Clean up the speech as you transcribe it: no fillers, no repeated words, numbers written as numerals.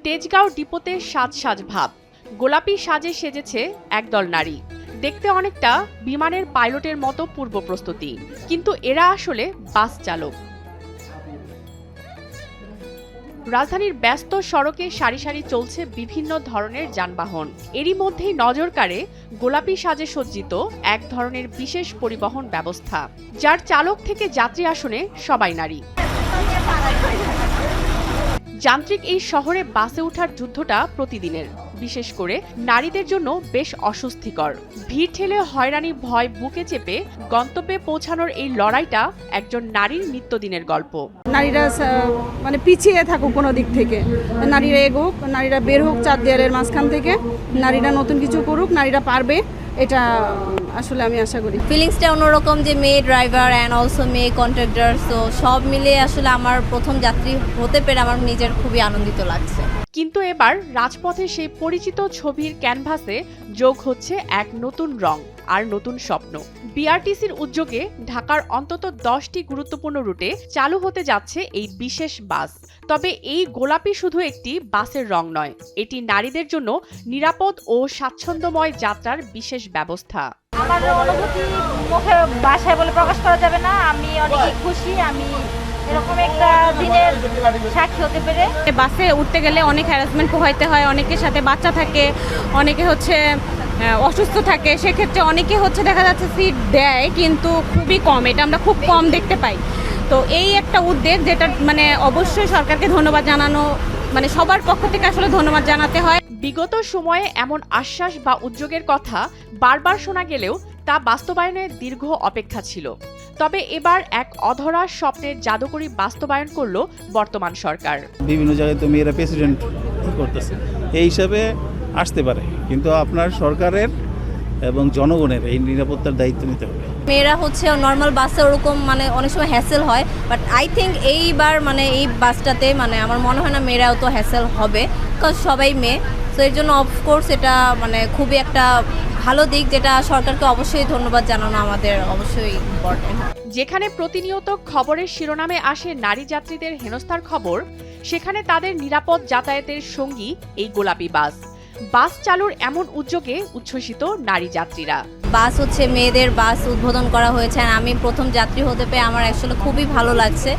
তেজগাঁও ডিপোতে সাজ সাজ ভাব, গোলাপি সাজে সেজেছে একদল নারী। দেখতে অনেকটা বিমানের পাইলটের মতো পূর্ব প্রস্তুতি, কিন্তু এরা আসলে বাস চালক। রাজধানীর ব্যস্ত সড়কে সারি সারি চলছে বিভিন্ন ধরনের যানবাহন। এরই মধ্যেই নজর কাড়ে গোলাপি সাজে সজ্জিত এক ধরনের বিশেষ পরিবহন ব্যবস্থা, যার চালক থেকে যাত্রী আসনে সবাই নারী। যান্ত্রিক এই শহরে বাসে ওঠার যুদ্ধটা প্রতিদিনের, বিশেষ করে নারীদের জন্য বেশ অস্বস্তিকর। ভিড় ঠেলে হয়রানি ভয় বুকে চেপে গন্তব্যে পৌঁছানোর এই লড়াইটা একজন নারীর নিত্যদিনের গল্প। নারীরা মানে পিছিয়ে থাকুক কোনো দিক থেকে, নারীরা এগোক, নারীরা বের হোক চার দেয়ালের মাঝখান থেকে, নারীরা নতুন কিছু করুক, নারীরা পারবে, এটা আসলে আমি আশা করি। ফিলিংসটা অন্যরকম যে মেয়ে ড্রাইভার অ্যান্ড অলসো মেয়ে কন্ট্রাক্টর, তো সব মিলে আসলে আমার প্রথম যাত্রী হতে পেরে আমার নিজের খুবই আনন্দিত লাগছে। কিন্তু এবার রাজপথে সেই পরিচিত ছবির ক্যানভাসে যোগ হচ্ছে এক নতুন রং আর নতুন স্বপ্ন। বিআরটিসির উদ্যোগে ঢাকার অন্তত 10টি গুরুত্বপূর্ণ রুটে চালু হতে যাচ্ছে এই বিশেষ বাস। তবে এই গোলাপি শুধু একটি বাসের রং নয়, এটি নারীদের জন্য নিরাপদ ও স্বাচ্ছন্দ্যময় যাত্রার বিশেষ ব্যবস্থা। আমার অনুভূতি মুখে ভাষায় বলে প্রকাশ করা যাবে না। আমি অনেক খুশি, আমি এরকম একটা দিনের সাক্ষী হতে পেরে। বাসে উঠতে গেলে অনেক হ্যারাসমেন্ট পোহাইতে হয়, অনেকের সাথে বাচ্চা থাকে, অনেকে অসুস্থ থাকে, সেক্ষেত্রে অনেকে দেখা যাচ্ছে সিট দেয় কিন্তু খুবই কম, এটা আমরা খুব কম দেখতে পাই। তো এই একটা উদ্যোগ, যেটা অবশ্যই সরকারকে ধন্যবাদ জানানো, সবার পক্ষ থেকে আসলে ধন্যবাদ জানাতে হয়। বিগত সময়ে এমন আশ্বাস বা উদ্যোগের কথা বারবার শোনা গেলেও তা বাস্তবায়নে দীর্ঘ অপেক্ষা ছিল। তবে এবার এক অধরা স্বপ্নের জাদুকরি বাস্তবায়ন করল বর্তমান সরকার। বিভিন্ন জায়গায় তো মেয়েরা প্রেসিডেন্ট করতেছে, এই হিসাবে আসতে পারে, কিন্তু আপনার সরকারের এবং জনগণের এই নিরাপত্তার দায়িত্ব নিতে হবে। মেয়েরা নর্মাল বাসে ওরকম অনেক সময় হ্যাসেল হয়, বাট আই থিঙ্ক এইবার এই বাসটাতে আমার মনে হয় না মেয়েরাও তো হ্যাসেল হবে, কারণ সবাই মেয়ে। তো এর জন্য অফকোর্স এটা খুবই একটা ভালো দিক, যেটা সরকারকে অবশ্যই ধন্যবাদ জানানো আমাদের অবশ্যই ইম্পর্টেন্ট। যেখানে প্রতিনিয়ত খবরের শিরোনামে আসে নারী যাত্রীদের হেনস্থার খবর, সেখানে তাদের নিরাপদ যাতায়াতের সঙ্গী এই গোলাপি বাস। বাস চালুর এমন উদ্যোগে উচ্ছ্বসিত নারী যাত্রীরা। বাস মেয়েদের বাস উদ্বোধন করা হয়েছে, আর আমি প্রথম যাত্রী হতে পেরে আমার অ্যাকচুয়ালি খুবই ভালো লাগছে।